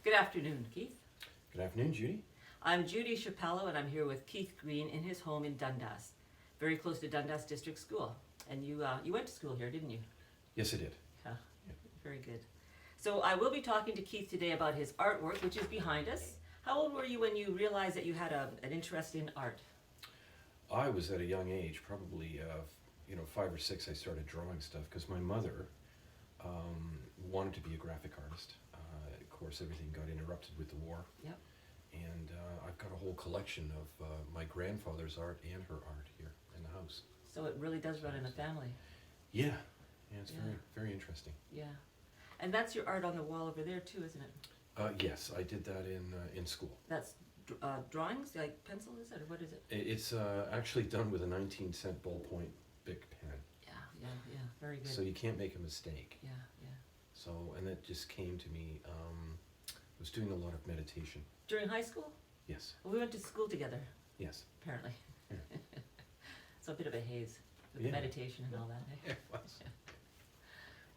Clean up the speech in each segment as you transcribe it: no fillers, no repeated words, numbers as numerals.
Good afternoon, Keith. Good afternoon, Judy. I'm Judy Chapello, and I'm here with Keith Green in his home in Dundas, very close to Dundas District School. And you went to school here, didn't you? Yes, I did. Yeah, very good. So I will be talking to Keith today about his artwork, which is behind us. How old were you when you realized that you had an interest in art? I was at a young age, probably 5 or 6. I started drawing stuff because my mother wanted to be a graphic artist. Of course, everything got interrupted with the war. Yep. And I've got a whole collection of my grandfather's art and her art here in the house. So it really does run in the family. Yeah, it's Yeah. very, very interesting. Yeah. And that's your art on the wall over there too, isn't it? Yes, I did that in school. That's drawings, like pencil, is it, or what is it? It's actually done with a 19-cent ballpoint Bic pen, Yeah, very good. so you can't make a mistake. Yeah. So, and that just came to me. I was doing a lot of meditation. During high school? Yes, Well, we went to school together, yes. apparently. Yeah. So a bit of a haze with Yeah. meditation and all that. Eh? It was.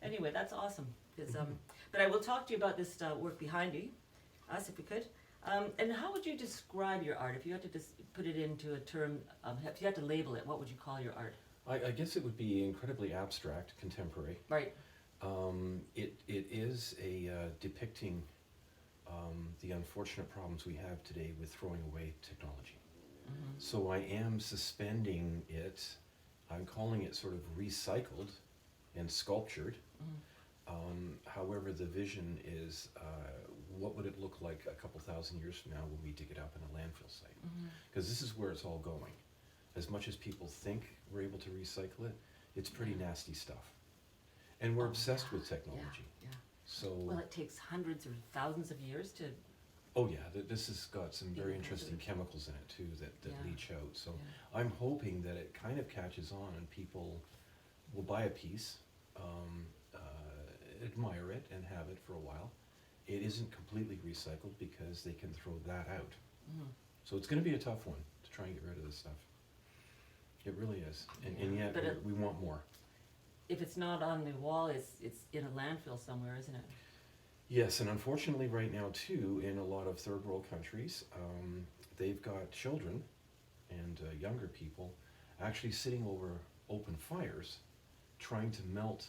Anyway, that's awesome. 'Cause, Mhm. but I will talk to you about this work behind us, if we could. And how would you describe your art? If you had to just put it into a term, if you had to label it, what would you call your art? I guess it would be incredibly abstract, contemporary. Right. It is a depicting the unfortunate problems we have today with throwing away technology. Mm-hmm. So I am suspending it. I'm calling it sort of recycled and sculptured. However, the vision is what would it look like a couple thousand years from now when we dig it up in a landfill site? Because this is where it's all going. As much as people think we're able to recycle it, it's pretty Yeah. nasty stuff. And we're Oh, obsessed yeah, with technology. Yeah. So, Well, it takes hundreds or thousands of years to. oh yeah, this has got some very Yeah, interesting hazardous. chemicals in it too that Yeah. leach out. So Yeah. I'm hoping that it kind of catches on and people will buy a piece, admire it and have it for a while. It isn't completely recycled because they can throw that out. Mhm. So it's going to be a tough one to try and get rid of this stuff. It really is. And Yeah. yet But we want more. If it's not on the wall, it's in a landfill somewhere, isn't it? Yes, and unfortunately right now too, in a lot of third world countries, they've got children and younger people actually sitting over open fires trying to melt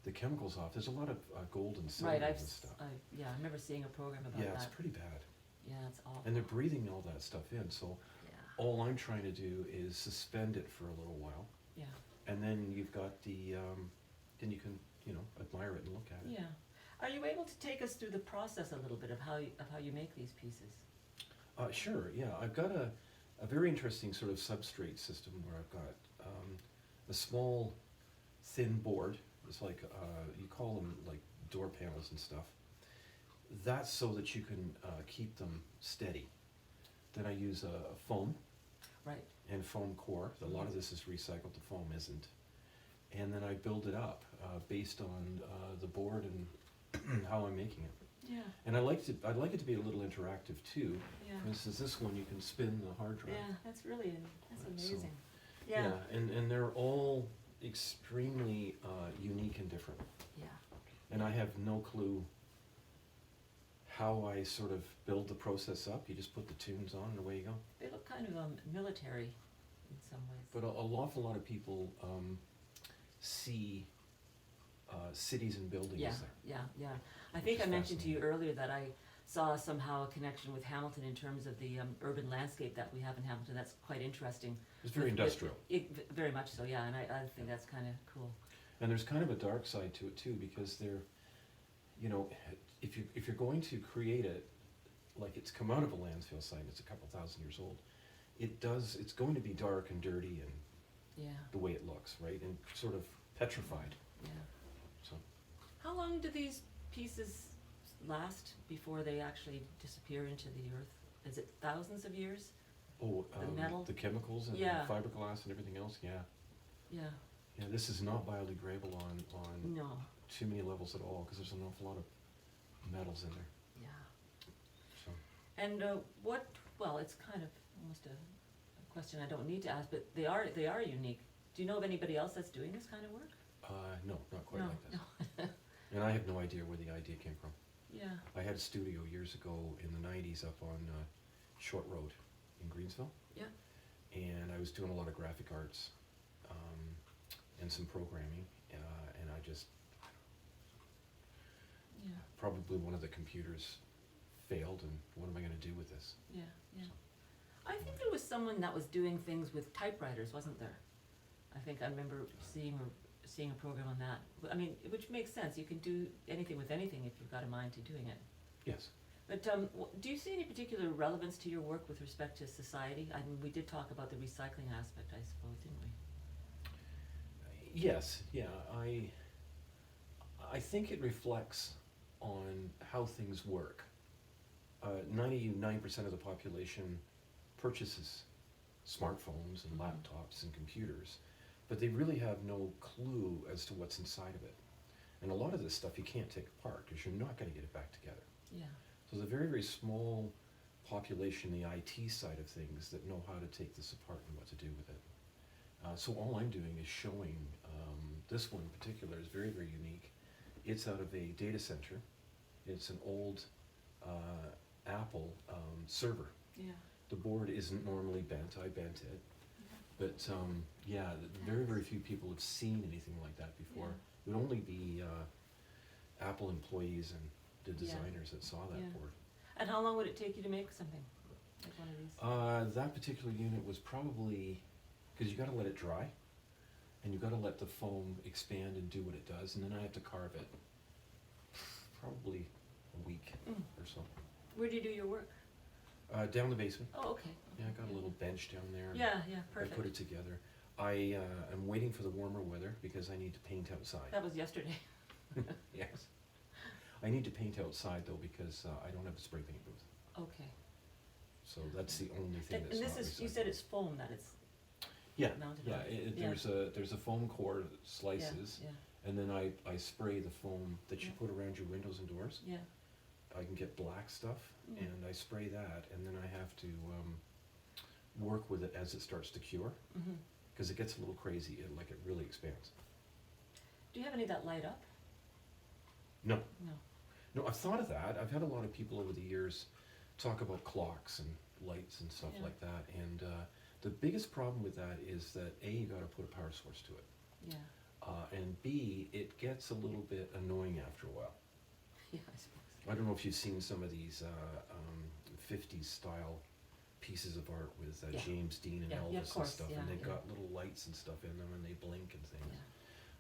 the chemicals off. There's a lot of gold and silver Right. and stuff. I remember seeing a program about Yeah, that. it's pretty bad. Yeah, it's awful. And they're breathing all that stuff in, so Yeah. all I'm trying to do is suspend it for a little while, Yeah. and then you've got then you can, admire it and look at it. Yeah. Are you able to take us through the process a little bit of how you make these pieces? Sure, yeah. I've got a very interesting sort of substrate system where I've got a small thin board. It's like, you call them like door panels and stuff. That's so that you can keep them steady. Then I use a foam Right. and foam core. A lot of this is recycled, the foam isn't. And then I build it up based on the board and how I'm making it. Yeah. And I'd like it to be a little interactive too. Yeah. For instance, this one you can spin the hard drive. Yeah. That's amazing. So, Yeah. and they're all extremely unique and different. Yeah. And I have no clue how I sort of build the process up. You just put the tunes on and away you go. They look kind of military in some ways. But an awful lot of people see cities and buildings Yeah. there. Yeah. I think Which I is mentioned to you earlier that I saw somehow a connection with Hamilton in terms of the urban landscape that we have in Hamilton. That's quite interesting. It's very industrial. Very much so, yeah, and I think that's kind of cool. And there's kind of a dark side to it too, because they're, if you're going to create it, like it's come out of a landfill site, it's a couple thousand years old, it's going to be dark and dirty and Yeah, the way it looks, right? And sort of petrified, yeah. so. How long do these pieces last before they actually disappear into the earth? Is it thousands of years? Oh, The metal? the chemicals and Yeah. the fiberglass and everything else, yeah. Yeah, Yeah, this is not biodegradable on no, too many levels at all, because there's an awful lot of metals in there, yeah. so. And well, it's kind of almost a question I don't need to ask, but they are unique. Do you know of anybody else that's doing this kind of work? No, not quite No, like this. no. And I have no idea where the idea came from. Yeah. I had a studio years ago in the 90s up on Short Road in Greensville. Yeah. And I was doing a lot of graphic arts and some programming, and I just, Yeah. probably one of the computers failed, and what am I going to do with this? Yeah. Yeah. I think there was someone that was doing things with typewriters, wasn't there? I think I remember seeing a program on that. I mean, which makes sense. You can do anything with anything if you've got a mind to doing it. Yes. But do you see any particular relevance to your work with respect to society? I mean, we did talk about the recycling aspect, I suppose, didn't we? Yes, yeah, I think it reflects on how things work. 99% of the population purchases smartphones and laptops and computers, but they really have no clue as to what's inside of it. And a lot of this stuff you can't take apart because you're not going to get it back together. Yeah. So there's a very, very small population, the IT side of things, that know how to take this apart and what to do with it. So all I'm doing is showing, this one in particular is very, very unique. It's out of a data center. It's an old Apple server. Yeah. The board isn't normally bent, I bent it. But yeah, very, very few people have seen anything like that before. Yeah. It would only be Apple employees and the Yeah. designers that saw that Yeah. board. And how long would it take you to make something like one of these? That particular unit was probably, because you got to let it dry, and you got to let the foam expand and do what it does, and then I have to carve it. Probably a week or so. Where do you do your work? Down the basement. Oh, okay. Yeah, I got a little bench down there. Yeah, yeah, I perfect. put it together. I am waiting for the warmer weather because I need to paint outside. That was yesterday. Yes. I need to paint outside though because I don't have a spray paint booth. Okay. So that's the only thing And that's this not is, you said recyclable. it's foam that it's Yeah, mounted yeah, on. there's a foam core that Yeah, slices, and then I spray the foam that you Yeah. put around your windows and doors. Yeah. I can get black stuff, Mm. and I spray that, and then I have to work with it as it starts to cure, Mm-hmm. because it gets a little crazy, it really expands. Do you have any that light up? No, No. no, I've thought of that. I've had a lot of people over the years talk about clocks and lights and stuff Yeah. like that, and the biggest problem with that is that A, you gotta put a power source to it, Yeah. and B, it gets a little bit annoying after a while. Yeah, I suppose. I don't know if you've seen some of these 50s style pieces of art with Yeah. James Dean and Yeah, Elvis yeah, of and course, stuff, yeah, and they've yeah. got little lights and stuff in them, and they blink and things.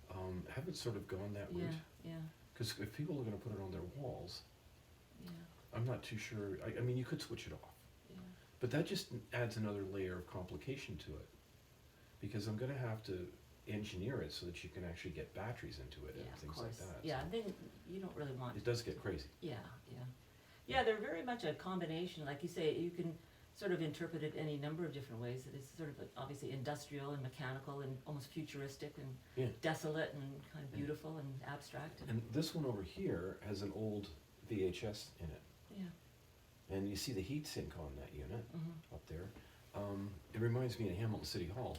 Yeah. Haven't sort of gone that Yeah. route, Yeah. because if people are going to put it on their walls, Yeah. I'm not too sure. I mean, you could switch it off, Yeah. but that just adds another layer of complication to it, because I'm going to have to engineer it so that you can actually get batteries into it Yeah, and of things like course. that. Yeah, So and then you don't really want. it does get crazy. Yeah, yeah. Yeah, they're very much a combination. Like you say, you can sort of interpret it any number of different ways. It is sort of like obviously industrial and mechanical and almost futuristic and Yeah. desolate and kind of beautiful and abstract. And this one over here has an old VHS in it. Yeah. And you see the heat sink on that unit Mm-hmm. up there. It reminds me of Hamilton City Hall,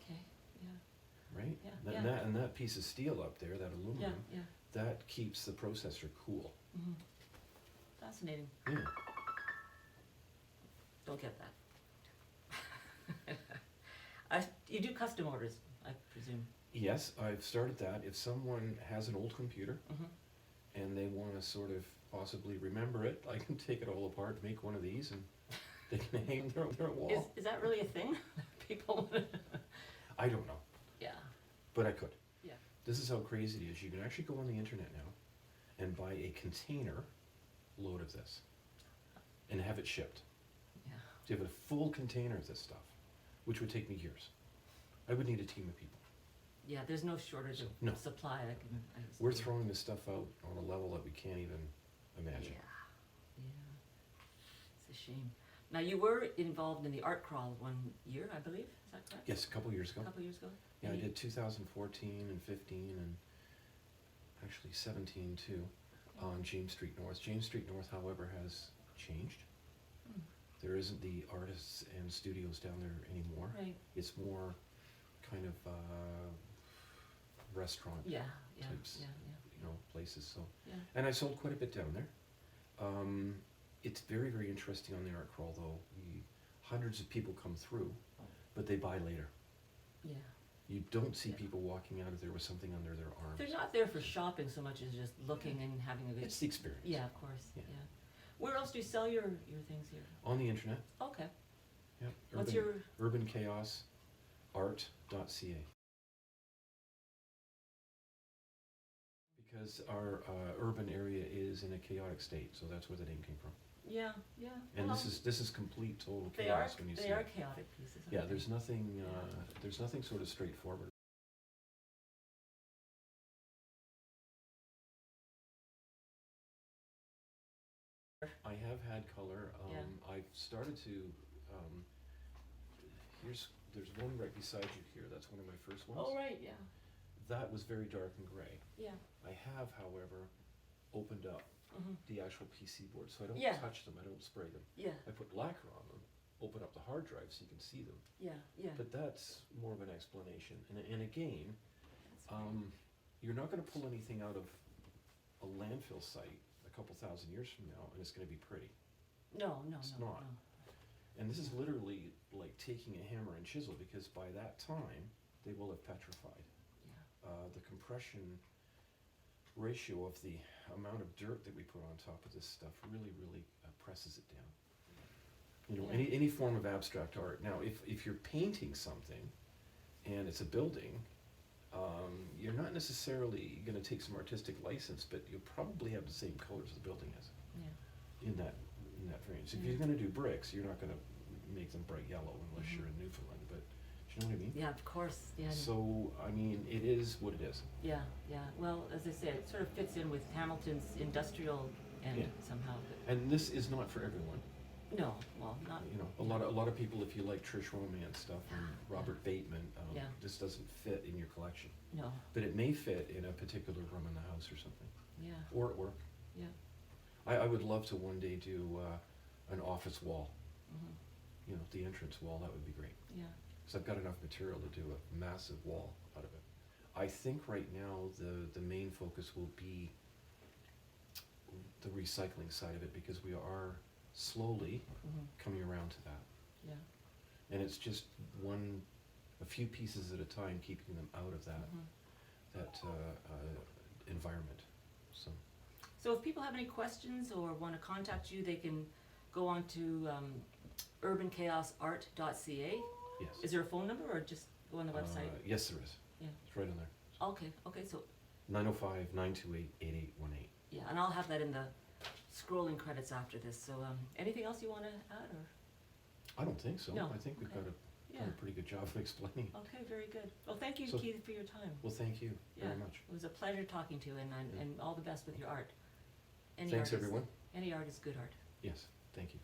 Okay. Yeah. right? Yeah, That, yeah. And that piece of steel up there, that Yeah. aluminum, Yeah. that keeps the processor cool. Mm-hmm. Fascinating. Yeah. Don't get that. You do custom orders, I presume. Yes, I've started that. If someone has an old computer Mm-hmm. and they want to sort of possibly remember it, I can take it all apart, make one of these, and they can hang their wall. Is that really a thing? People wanna. I don't know, Yeah. but I could. Yeah. This is how crazy it is. You can actually go on the internet now and buy a container load of this and have it shipped. Yeah. So you have a full container of this stuff, which would take me years. I would need a team of people. Yeah, there's no shortage of No. supply. I We're throwing this stuff out on a level that we can't even imagine. Yeah, yeah. It's a shame. Now, you were involved in the art crawl one year, I believe. Is that correct? Yes, a couple years ago. A couple years ago. Yeah, I And you- did 2014 and 15 and actually 17 too on James Street North. James Street North, however, has changed. Hmm. There isn't the artists and studios down there anymore. Right. It's more kind of restaurant, Yeah. Yeah. Types. Yeah. places. So, Yeah. and I sold quite a bit down there. It's very, very interesting on the art crawl though. Hundreds of people come through, but they buy later. Yeah. You don't see Yeah. people walking out of there with something under their arms. They're not there for shopping so much as just looking and having a good. It's the experience. Yeah, of course. Yeah. Yeah. Where else do you sell your things here? On the internet. Okay. Yeah. What's urbanchaosart.ca. Because our urban area is in a chaotic state, so that's where the name came from. Yeah, yeah. And Well, this is complete total they are chaos when you see they are it. chaotic pieces. aren't Yeah, they? there's nothing sort of straightforward. I have had color. Yeah. I've started to. There's one right beside you here. That's one of my first ones. Oh right, yeah, That was very dark and gray. yeah. I have, however, opened up Mhm. the actual PC board, so I don't Yeah. touch them. I don't spray them. Yeah, I put lacquer on them. Open up the hard drive so you can see them. yeah, yeah. But that's more of an explanation. And again, That's great. you're not going to pull anything out of a landfill site a couple thousand years from now, and it's going to be pretty. No, no, it's no, not. no. And this is literally like taking a hammer and chisel, because by that time they will have petrified. Yeah, The compression ratio of the amount of dirt that we put on top of this stuff really, really presses it down. You know, Yeah. any form of abstract art. Now, if you're painting something and it's a building, you're not necessarily going to take some artistic license, but you'll probably have the same colors as the building is yeah. in that range. If Mm. you're going to do bricks, you're not going to make them bright yellow unless Mhm. you're in Newfoundland. But do you know what I mean? Yeah, of course, yeah. So I mean, it is what it is. Yeah, yeah. Well, as I said, it sort of fits in with Hamilton's industrial end Yeah. somehow. But And this is not for everyone. no, well, not. You know, a lot of people, if you like Trish Romance stuff and Robert Bateman, Yeah. this doesn't fit in your collection. No. But it may fit in a particular room in the house or something, Yeah, or at work. yeah. I would love to one day do an office wall. Mhm. You know, the entrance wall. That would be great. Yeah. Because I've got enough material to do a massive wall out of it. I think right now the main focus will be the recycling side of it, because we are slowly Mhm. coming around to that. Yeah. And it's just a few pieces at a time, keeping them out of that Mhm. environment. So So if people have any questions or want to contact you, they can go on to urbanchaosart.ca. yes. Is there a phone number or just go on the website? Yes, there is. Yeah. It's right on there. Okay, okay, so 905-928-8818. yeah, and I'll have that in the scrolling credits after this. So anything else you want to add or? I don't think so. No, I think we've okay. done Yeah. a pretty good job of explaining it. Okay, very good. Well, thank you, So- Keith, for your time. Well, thank you Yeah. very much. It was a pleasure talking to you, and Yeah. all the best with your art. Any Thanks, art is- everyone. Any art is good art. Yes, thank you.